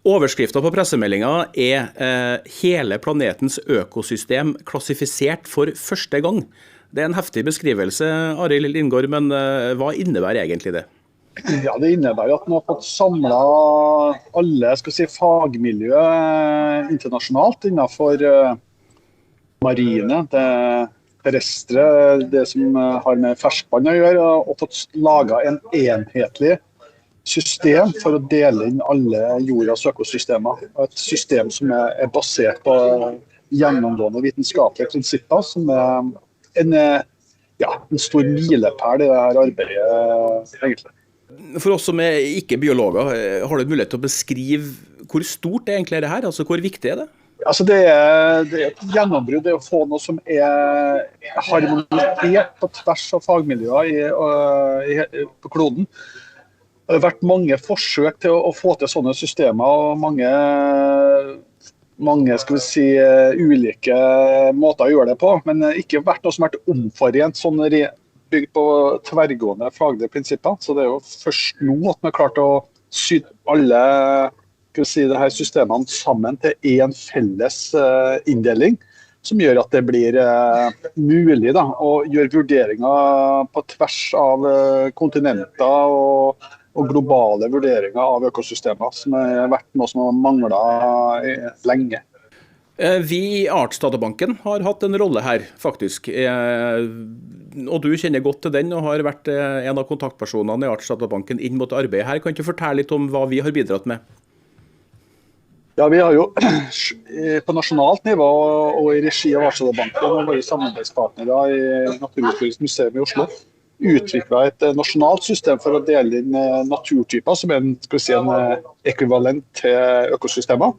Overskriften på pressemeldingen hele planetens økosystem klassifisert for første gang. Det en heftig beskrivelse, Arild Lindgaard, men hva innebærer egentlig det? Ja, det innebærer at man har fått samlet alle fagmiljø internasjonalt innenfor marine, det terrestre, det som har med ferskvann å gjøre, og fått laget en enhetlig system for å dele inn alle jordas økosystemer. Et system som er basert på gjennomgående vitenskapelige prinsipper, som en stor milepæl i dette arbeidet, egentlig. For oss som ikke biologer, har du mulighet til å beskrive hvor stort det egentlig er det her? Altså, hvor viktig er det? Altså det er et gjennombrudd, det å få noe som er harmonisert på tvers av fagmiljøer på kloden. Det har vært mange forsøk til å få til sånne systemer, og mange ulike måter å gjøre det på, men ikke vært noe som har vært omforent, bygd på tverrgående faglige prinsipper. Så det er jo først nå at vi har klart å sy alle de her systemene sammen til en felles inndeling, som gjør at det blir mulig å gjøre vurderinger på tvers av kontinenter og globale vurderinger av økosystemer, som har vært noe som har manglet lenge. Vi i Artsdatabanken har hatt en rolle her, faktisk. Og du kjenner godt til den og har vært en av kontaktpersonene i Artsdatabanken inn mot arbeidet her. Kan du fortelle litt om hva vi har bidratt med? Ja, vi har jo på nasjonalt nivå og i regi av Artsdatabanken og våre samarbeidspartnere i Naturhistorisk museum i Oslo utviklet et nasjonalt system for å dele inn naturtyper som en ekvivalent til økosystemer.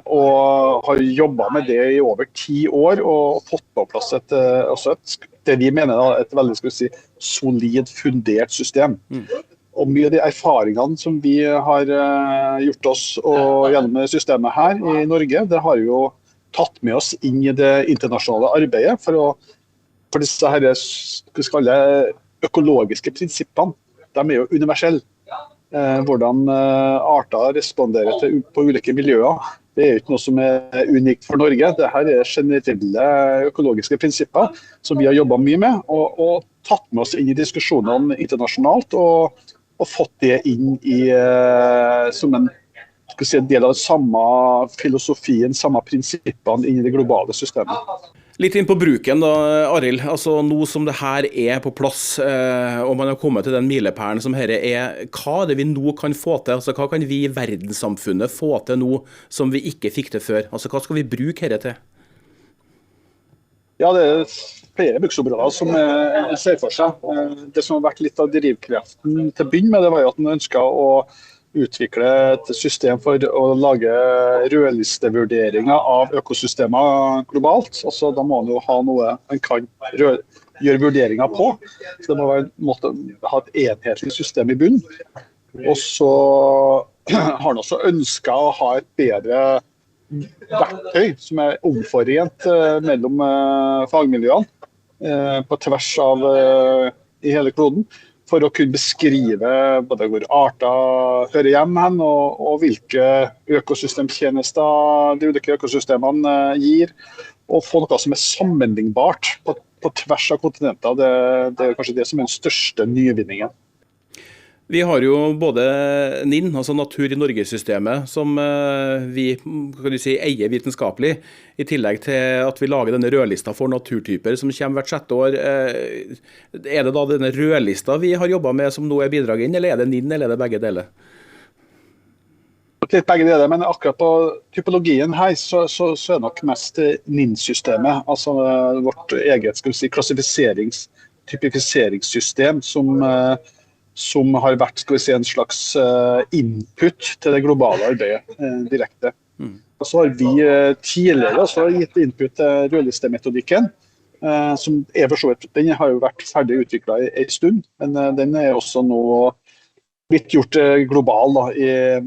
Og har jobbet med det i over 10 år og fått på plass det vi mener er et veldig solid fundert system. Og mye av de erfaringene som vi har gjort oss gjennom systemet her i Norge, det har jo tatt med oss inn i det internasjonale arbeidet for disse her, økologiske prinsippene. De er jo universelle. Hvordan arter responderer på ulike miljøer, det er jo ikke noe som er unikt for Norge. Dette er generelle økologiske prinsipper som vi har jobbet mye med, og tatt med oss inn i diskusjonene internasjonalt, og fått det inn som en del av samme filosofien, samme prinsippene inn i det globale systemet. Litt inn på bruken da, Arild. Altså nå som det her er på plass, og man har kommet til den milepælen som dette er, hva er det vi nå kan få til? Altså hva kan vi i verdenssamfunnet få til nå som vi ikke fikk til før? Altså hva skal vi bruke dette til? Ja, det er flere bruksområder som jeg ser for seg. Det som har vært litt av drivkraften til å begynne med, det var jo at man ønsket å utvikle et system for å lage rødlistevurderinger av økosystemer globalt. Altså, da må man jo ha noe man kan gjøre vurderinger på. Så det må ha et enhetlig system i bunn. Og så har man også ønsket å ha et bedre verktøy som er omforent mellom fagmiljøene på tvers av i hele kloden, for å kunne beskrive både hvor arter hører hjemme hen, og hvilke økosystemtjenester de ulike økosystemene gir, og få noe som er sammenlignbart på tvers av kontinenter. Det er kanskje det som er den største nyvinningen. Vi har jo både NIN, altså Natur i Norge-systemet, som vi eier vitenskapelig, i tillegg til at vi lager denne rødlista for naturtyper som kommer hvert 6. år. Er det da denne rødlista vi har jobbet med som nå er bidraget inn, eller er det NIN, eller er det begge deler? Litt begge deler, men akkurat på typologien her så er det nok mest NIN-systemet, altså vårt eget klassifiserings-typifiseringssystem som har vært en slags input til det globale arbeidet direkte. Og så har vi tidligere også gitt input til rødlistemetodikken, som for så vidt, den har jo vært ferdig utviklet i en stund, men den er også nå blitt gjort global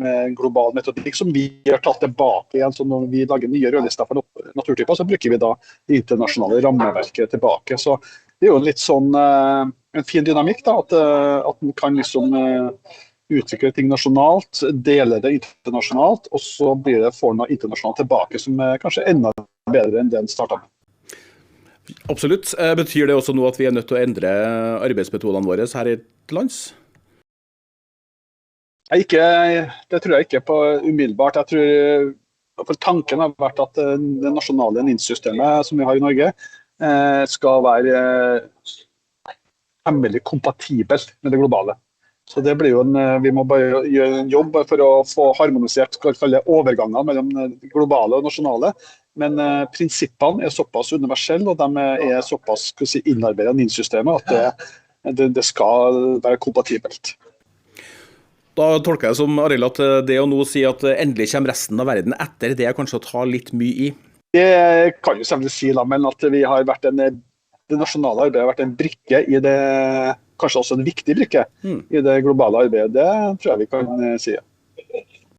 med global metodikk som vi har tatt tilbake igjen. Så når vi lager nye rødlister for naturtyper, så bruker vi da det internasjonale rammeverket tilbake. Så det er jo litt sånn en fin dynamikk da, at man kan utvikle ting nasjonalt, dele det internasjonalt, og så får noe internasjonalt tilbake som er kanskje enda bedre enn det den startet med. Absolutt. Betyr det også nå at vi er nødt til å endre arbeidsmetodene våre her i lands? Det tror jeg ikke på umiddelbart. Jeg tror for tanken har vært at det nasjonale NIN-systemet som vi har i Norge skal være hemmelig kompatibelt med det globale. Så det blir jo vi må bare gjøre en jobb for å få harmonisert overganger mellom det globale og nasjonale. Men prinsippene er såpass universelle, og de er såpass innarbeidet i NIN-systemet at det skal være kompatibelt. Da tolker jeg som Arild at det å nå si at endelig kommer resten av verden etter, det er kanskje å ta litt mye i? Det kan jo selvfølgelig si, men at vi har vært det nasjonale arbeidet har vært en brikke i det, kanskje også en viktig brikke i det globale arbeidet, det tror jeg vi kan si.